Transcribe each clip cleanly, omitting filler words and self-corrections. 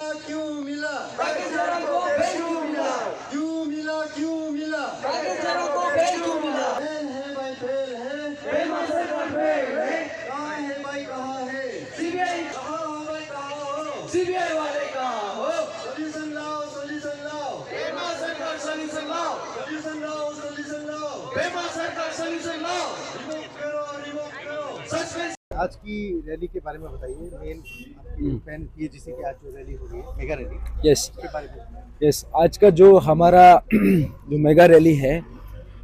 क्यों मिला? बेगुसराय को बेल क्यों मिला? क्यों मिला? क्यों मिला? बेगुसराय को बेल क्यों मिला? फेल है भाई, फेल है। बेईमान सरकार फेल है। कहाँ है भाई, कहाँ है? सीबीआई कहाँ हो भाई, कहाँ हो? सीबीआई वाले कहाँ हो? सोल्यूशन लाओ, सोल्यूशन लाओ, बेईमान सरकार सॉल्यूशन लाओ। सोल्यूशन लाओ, सोल्यूशन लाओ। बेईमान सरकार सॉल्यूशन लाओ। रिमूव करो, रिमूव करो। सस्पेंस आज की रैली के बारे में बताइए। मेन आपकी पैन पीएचडीसी की आज जो रैली हो रही है, मेगा रैली, यस उसके बारे में। यस आज का जो हमारा जो मेगा रैली है,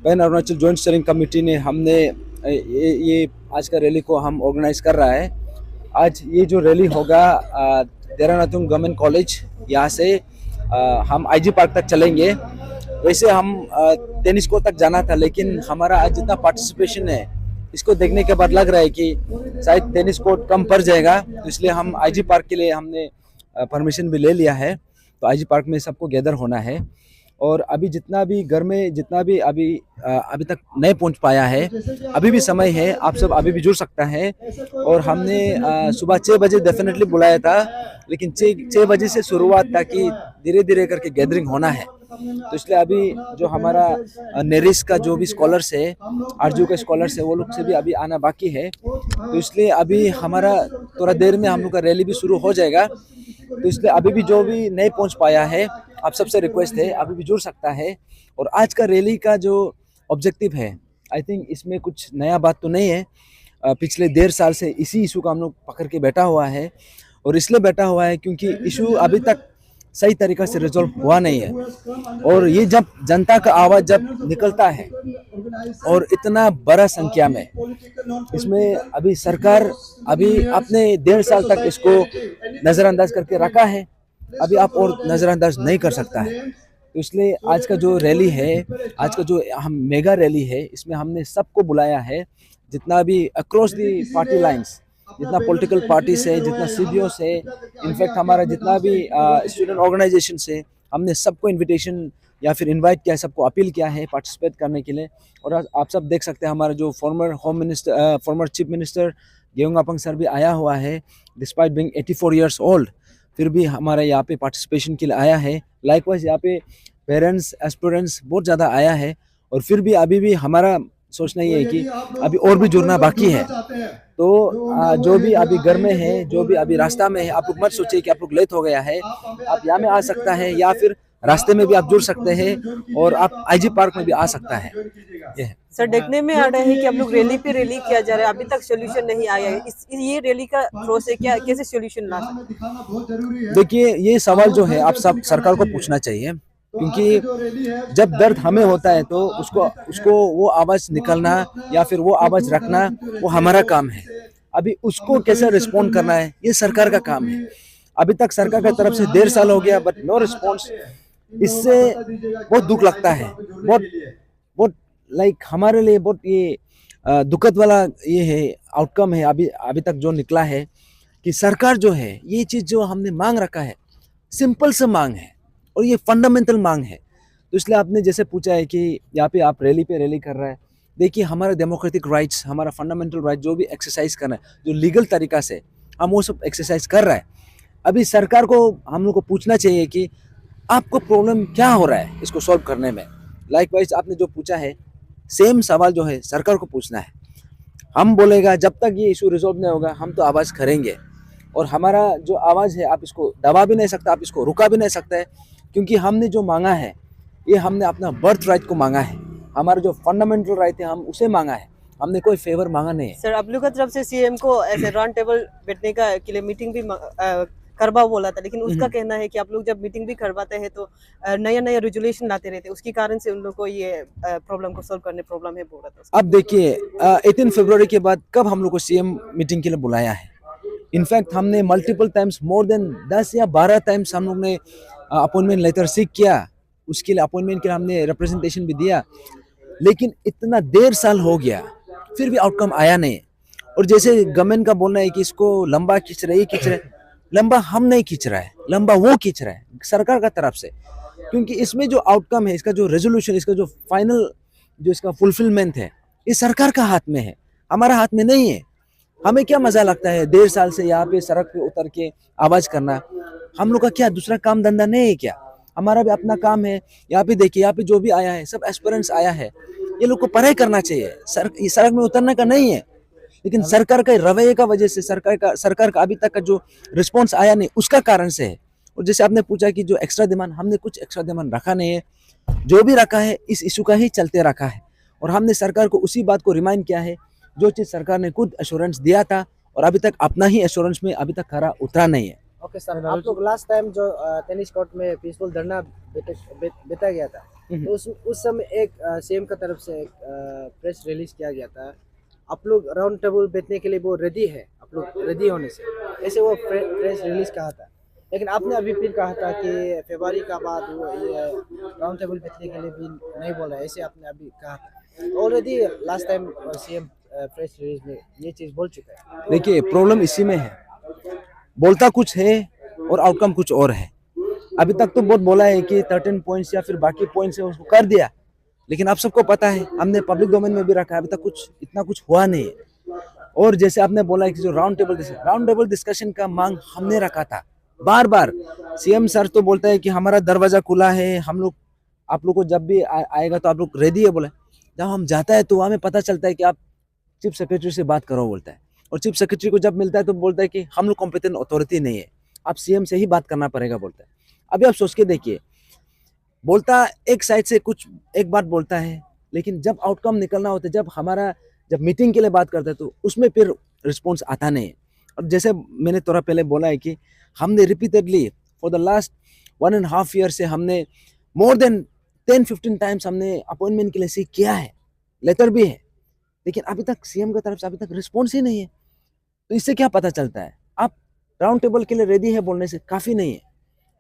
pan Arunachal joint steering committee ने हमने ये आज का रैली को हम ऑर्गेनाइज कर रहा है। आज ये जो रैली होगा देरानातुंग गवर्नमेंट कॉलेज, यहाँ से हम आईजी पार्क तक चलेंगे। वैसे हम टेनिस कोर्ट तक जाना था, लेकिन हमारा आज जितना पार्टिसिपेशन है इसको देखने के बाद लग रहा है कि शायद टेनिस कोर्ट कम पड़ जाएगा, तो इसलिए हम आईजी पार्क के लिए हमने परमिशन भी ले लिया है। तो आईजी पार्क में सबको गैदर होना है। और अभी जितना भी घर में जितना भी अभी तक नहीं पहुंच पाया है, अभी भी समय है, आप सब अभी भी जुड़ सकता है। और हमने सुबह 6 बजे डेफिनेटली बुलाया था, लेकिन 6 बजे से शुरुआत था कि धीरे धीरे करके गैदरिंग होना है। तो इसलिए अभी जो हमारा नेरिस का जो भी स्कॉलर्स है, आरजू के स्कॉलर्स है, वो लोग से भी अभी आना बाकी है। तो इसलिए अभी हमारा थोड़ा देर में हम लोग का रैली भी शुरू हो जाएगा। तो इसलिए अभी भी जो भी नहीं पहुंच पाया है, आप सबसे रिक्वेस्ट है अभी भी जुड़ सकता है। और आज का रैली का जो ऑब्जेक्टिव है, आई थिंक इसमें कुछ नया बात तो नहीं है। पिछले 1.5 साल से इसी इशू को हम लोग पकड़ के बैठा हुआ है, और इसलिए बैठा हुआ है क्योंकि इशू अभी तक सही तरीक़ा से रिजॉल्व हुआ नहीं है। और ये जब जनता का आवाज़ जब निकलता है और इतना बड़ा संख्या में, इसमें अभी सरकार अभी अपने 1.5 साल तक इसको नज़रअंदाज करके रखा है, अभी आप और नज़रअंदाज नहीं कर सकता है। तो इसलिए आज का जो रैली है, आज का जो हम मेगा रैली है, इसमें हमने सबको बुलाया है, जितना भी अक्रॉस दी पार्टी लाइंस, जितना पॉलिटिकल पार्टीज है, जितना सीबीओ है, इनफैक्ट हमारा जितना भी स्टूडेंट ऑर्गेनाइजेशन है, हमने सबको इनविटेशन या फिर इनवाइट किया है, सबको अपील किया है पार्टिसिपेट करने के लिए। और आप सब देख सकते हैं हमारा जो former chief minister Gegong Apang sir भी आया हुआ है, डिस्पाइट बीइंग 84 ईयर्स ओल्ड, फिर भी हमारे यहाँ पे पार्टिसिपेशन के लिए आया है। लाइकवाइज यहाँ पे पेरेंट्स एस्पिरेंट्स बहुत ज़्यादा आया है। और फिर भी अभी भी हमारा सोचना ये है कि अभी और भी जुड़ना बाकी है। तो जो भी अभी घर में है, जो भी अभी रास्ता में है, आप लोग मत सोचिए कि आप लोग लेट हो गया है, आप यहाँ में आ सकता है, या फिर रास्ते में भी आप जुड़ सकते हैं, और आप आईजी पार्क में भी आ सकता है। ये सर, देखने में आ रहा है कि आप लोग रैली पे रैली किया जा रहा है, अभी तक सोल्यूशन नहीं आया है। ये रैली का थ्रो से क्या कैसे सोल्यूशन ला सकते? देखिए, ये सवाल जो है आप सब सरकार को पूछना चाहिए, क्योंकि जब दर्द हमें होता है तो उसको वो आवाज़ निकलना या फिर वो आवाज़ रखना वो हमारा काम है। अभी उसको कैसे रिस्पॉन्ड करना है, ये सरकार का काम है। अभी तक सरकार की तरफ से 1.5 साल हो गया, बट नो रिस्पॉन्स। इससे बहुत दुख लगता है, बहुत लाइक हमारे लिए बहुत ये दुखद वाला ये है आउटकम है अभी तक जो निकला है, कि सरकार जो है ये चीज़ जो हमने मांग रखा है, सिंपल से मांग है और ये फंडामेंटल मांग है। तो इसलिए आपने जैसे पूछा है कि यहाँ पे आप रैली पे रैली कर रहा है, देखिए हमारा डेमोक्रेटिक राइट्स, हमारा फंडामेंटल राइट जो भी एक्सरसाइज करना है, जो लीगल तरीका से हम वो सब एक्सरसाइज कर रहा है। अभी सरकार को हम लोग को पूछना चाहिए कि आपको प्रॉब्लम क्या हो रहा है इसको सॉल्व करने में। लाइकवाइज आपने जो पूछा है, सेम सवाल जो है सरकार को पूछना है। हम बोलेगा जब तक ये इशू रिजॉल्व नहीं होगा हम तो आवाज़ करेंगे, और हमारा जो आवाज़ है आप इसको दबा भी नहीं सकता, आप इसको रुका भी नहीं सकता है, क्योंकि हमने जो मांगा है ये हमने अपना बर्थ राइट को मांगा है, हमारा जो फंडामेंटल राइट है हम उसे मांगा है, हमने कोई फेवर मांगा नहीं है। सर, आप लोग की तरफ से सीएम को ऐसे राउंड टेबल बैठने का के लिए मीटिंग भी करवाओ बोला था, लेकिन उसका कहना है कि आप लोग जब मीटिंग भी करवाते हैं तो नया रेजुलेशन लाते रहते हैं, उसके कारण से उन लोग को ये प्रॉब्लम को सॉल्व करने प्रॉब्लम है बोल रहा था। अब देखिए 18 फरवरी के बाद कब हम लोग को सीएम मीटिंग के लिए बुलाया है? इनफैक्ट हमने मल्टीपल टाइम्स, मोर देन 10 या 12 टाइम्स हम लोग ने अपॉइंटमेंट लेटर सीख किया, उसके लिए अपॉइंटमेंट के लिए हमने रिप्रेजेंटेशन भी दिया, लेकिन इतना 1.5 साल हो गया फिर भी आउटकम आया नहीं। और जैसे गवर्नमेंट का बोलना है कि इसको लंबा खींच रहे, ये खींच रहे, लंबा हम नहीं खींच रहा है, लंबा वो खींच रहा है सरकार का तरफ से। क्योंकि इसमें जो आउटकम है, इसका जो रेजोल्यूशन, इसका जो फाइनल जो इसका फुलफिलमेंट है, ये सरकार का हाथ में है, हमारा हाथ में नहीं है। हमें क्या मजा लगता है 1.5 साल से यहाँ पे सड़क पे उतर के आवाज करना? हम लोग का क्या दूसरा काम धंधा नहीं है क्या? हमारा भी अपना काम है। यहाँ पे देखिए, यहाँ पे जो भी आया है सब एस्पिरेंट्स आया है, ये लोग को पढ़ाई करना चाहिए, सड़क में उतरने का नहीं है। लेकिन सरकार के रवैये का वजह से, सरकार का अभी तक का जो रिस्पॉन्स आया नहीं, उसका कारण से है। और जैसे आपने पूछा कि जो एक्स्ट्रा डिमांड, हमने कुछ एक्स्ट्रा डिमांड रखा नहीं है। जो भी रखा है इस इशू का ही चलते रखा है, और हमने सरकार को उसी बात को रिमाइंड किया है जो चीज़ सरकार ने खुद एश्योरेंस दिया था, और अभी तक अपना ही एश्योरेंस में अभी तक खरा उतरा नहीं है। ओके सर, आप लोग लास्ट टाइम जो टेनिस कोर्ट में पीसफुल धरना बिता गया था, तो उस समय एक सीएम का तरफ से एक प्रेस रिलीज किया गया था, आप लोग राउंड टेबल बैठने के लिए वो रेडी है, आप लोग रेडी होने से, ऐसे वो प्रेस रिलीज कहा था। लेकिन आपने अभी फिर कहा था कि फरवरी का बाद वो ये राउंड टेबल बैठने के लिए भी नहीं बोला, ऐसे आपने अभी कहा था। Already last time CM press release में ये चीज़ बोल चुका है। देखिए, प्रॉब्लम इसी में है, बोलता कुछ है और आउटकम कुछ और है। अभी तक तो बहुत बोला है कि 13 पॉइंट्स या फिर बाकी पॉइंट्स है उसको कर दिया, लेकिन आप सबको पता है, हमने पब्लिक डोमेन में भी रखा है, अभी तक कुछ इतना कुछ हुआ नहीं है। और जैसे आपने बोला कि जो राउंड टेबल डिस्कशन का मांग हमने रखा था बार बार। सीएम सर तो बोलता है कि हमारा दरवाजा खुला है, हम लोग आप लोग को जब भी आएगा तो आप लोग रेडी है बोले। जब हम जाता है तो हमें पता चलता है कि आप चीफ सेक्रेटरी से बात करो बोलता है, और चीफ सेक्रेटरी को जब मिलता है तो बोलता है कि हम लोग कॉम्पिटेंट अथॉरिटी नहीं है, आप सीएम से ही बात करना पड़ेगा बोलता है। अभी आप सोच के देखिए, बोलता एक साइड से कुछ एक बात बोलता है, लेकिन जब आउटकम निकलना होता है, जब मीटिंग के लिए बात करता है तो उसमें फिर रिस्पॉन्स आता नहीं है। और जैसे मैंने थोड़ा पहले बोला है कि हमने repeatedly for the last 1.5 year से हमने मोर देन 10-15 टाइम्स हमने अपॉइंटमेंट के लिए सीख किया है, लेटर भी है, लेकिन अभी तक सीएम की तरफ से अभी तक रिस्पॉन्स ही नहीं है। तो इससे क्या पता चलता है, आप राउंड टेबल के लिए रेडी है बोलने से काफ़ी नहीं है,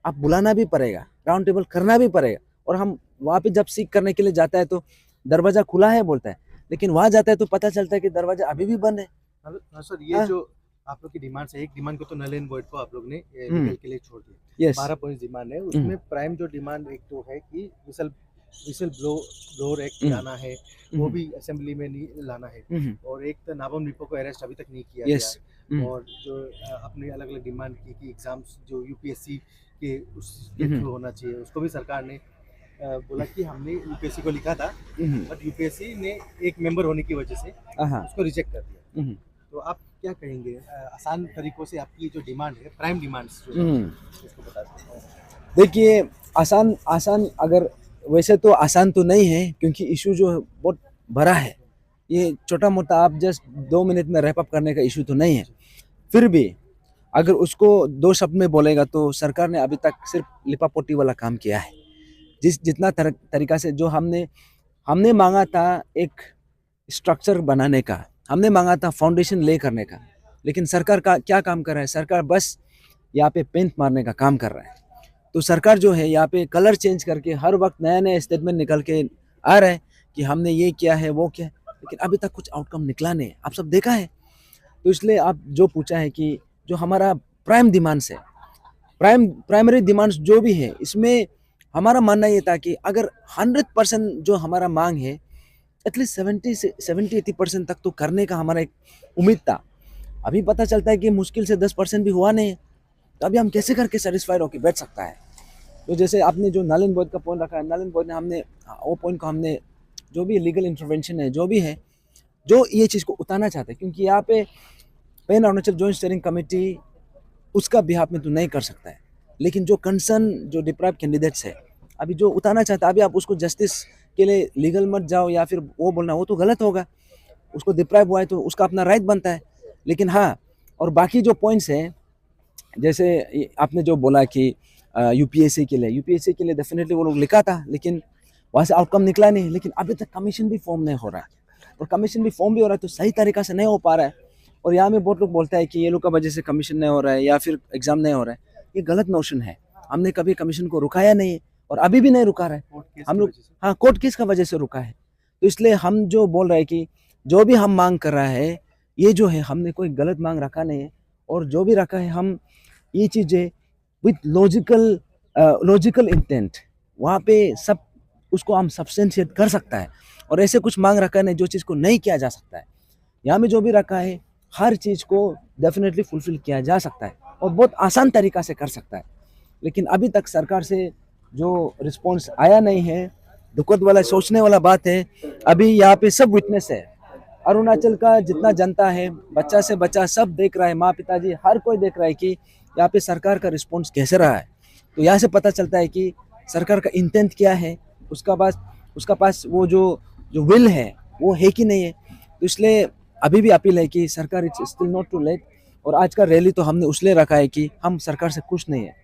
आप बुलाना भी पड़ेगा, राउंड टेबल करना भी पड़ेगा। और हम वहाँ पे जब सीख करने के लिए जाता है तो दरवाज़ा खुला है बोलता है, लेकिन वहाँ जाता है तो पता चलता है कि दरवाज़ा अभी भी बंद है। सर, ये जो आप लोग की डिमांड है, एक डिमांड को तो नल एंड वॉइड को आप लोग ने लीगल के लिए छोड़ दिया। 12 पॉइंट डिमांड है, उसमें प्राइम जो डिमांड एक तो है कि विसल ब्लोअर एक्ट लाना है, वो भी असेंबली में नहीं लाना है, और एक तो नाबम निपो को अरेस्ट अभी तक नहीं किया गया, और जो अपने अलग अलग डिमांड की कि एग्जाम्स जो यूपीएससी के उसके थ्रू होना चाहिए, उसको भी सरकार ने बोला कि हमने यूपीएससी को लिखा था, बट यूपीएससी ने एक मेंबर होने की वजह से उसको रिजेक्ट कर दिया। तो आप क्या कहेंगे, आसान तरीकों से आपकी जो डिमांड है, प्राइम डिमांड्स उसको बता दें। देखिए, आसान अगर वैसे तो आसान तो नहीं है, क्योंकि इशू जो है बहुत बड़ा है, ये छोटा मोटा आप जस्ट 2 मिनट में रैप अप करने का इशू तो नहीं है। फिर भी अगर उसको 2 शब्द में बोलेगा तो सरकार ने अभी तक सिर्फ लिपापोती वाला काम किया है। जितना तरीका से जो हमने मांगा था एक स्ट्रक्चर बनाने का, हमने मांगा था फाउंडेशन ले करने का, लेकिन सरकार का क्या काम कर रहा है, सरकार बस यहाँ पे पेंट मारने का काम कर रहा है। तो सरकार जो है यहाँ पे कलर चेंज करके हर वक्त नया नया स्टेटमेंट निकल के आ रहा है कि हमने ये किया है वो किया है, लेकिन अभी तक कुछ आउटकम निकला नहीं, आप सब देखा है। तो इसलिए आप जो पूछा है कि जो हमारा प्राइम डिमांड्स है, प्राइमरी डिमांड्स जो भी है, इसमें हमारा मानना ये था कि अगर 100% जो हमारा मांग है, एटलीस्ट 70-80% तक तो करने का हमारा एक उम्मीद था। अभी पता चलता है कि मुश्किल से 10% भी हुआ नहीं है, तो अभी हम कैसे करके सेटिस्फाइड होकर बैठ सकता है। तो जैसे आपने जो नल एंड वॉइड का पॉइंट रखा है, नल एंड वॉइड ने हमने वो पॉइंट को हमने जो भी लीगल इंटरवेंशन है, जो भी है, जो ये चीज़ को उतारना चाहते हैं, क्योंकि यहाँ पे pan Arunachal joint steering committee उसका बिहाफ में तो नहीं कर सकता है, लेकिन जो कंसर्न जो डिप्राइव कैंडिडेट्स है अभी जो उतारना चाहता है, अभी आप उसको जस्टिस के लिए लीगल मत जाओ या फिर वो बोलना, वो तो गलत होगा। उसको डिप्राइव हुआ है तो उसका अपना राइट बनता है। लेकिन हाँ, और बाकी जो पॉइंट्स हैं, जैसे आपने जो बोला कि यूपीएससी के लिए डेफिनेटली वो लोग लिखा था, लेकिन वहाँ से आउटकम निकला नहीं। लेकिन अभी तक कमीशन भी फॉर्म नहीं हो रहा है, और कमीशन भी फॉर्म भी हो रहा है तो सही तरीक़ा से नहीं हो पा रहा है। और यहाँ में बहुत लोग बोलता है कि ये लोग का वजह से कमीशन नहीं हो रहा है या फिर एग्ज़ाम नहीं हो रहा है। ये गलत नोशन है। हमने कभी कमीशन को रुकाया नहीं है और अभी भी नहीं रुका रहा है। हम लोग हाँ, कोर्ट केस का वजह से रुका है। तो इसलिए हम जो बोल रहे हैं कि जो भी हम मांग कर रहा है, ये जो है हमने कोई गलत मांग रखा नहीं है, और जो भी रखा है हम ये चीज़ें विथ लॉजिकल इंटेंट वहाँ पे सब उसको हम सब्सटेंशिएट कर सकता है। और ऐसे कुछ मांग रखा नहीं जो चीज़ को नहीं किया जा सकता है। यहाँ में जो भी रखा है हर चीज़ को डेफिनेटली फुलफिल किया जा सकता है और बहुत आसान तरीक़ा से कर सकता है। लेकिन अभी तक सरकार से जो रिस्पॉन्स आया नहीं है, दुखद वाला सोचने वाला बात है। अभी यहाँ पे सब विटनेस है, अरुणाचल का जितना जनता है, बच्चा से बच्चा सब देख रहा है, माँ पिताजी हर कोई देख रहा है कि यहाँ पे सरकार का रिस्पॉन्स कैसे रहा है। तो यहाँ से पता चलता है कि सरकार का इंटेंट क्या है, उसका पास वो जो विल है वो है कि नहीं है। तो इसलिए अभी भी अपील है कि सरकार it's still not too late. और आज का रैली तो हमने उसलिए रखा है कि हम सरकार से खुश नहीं है।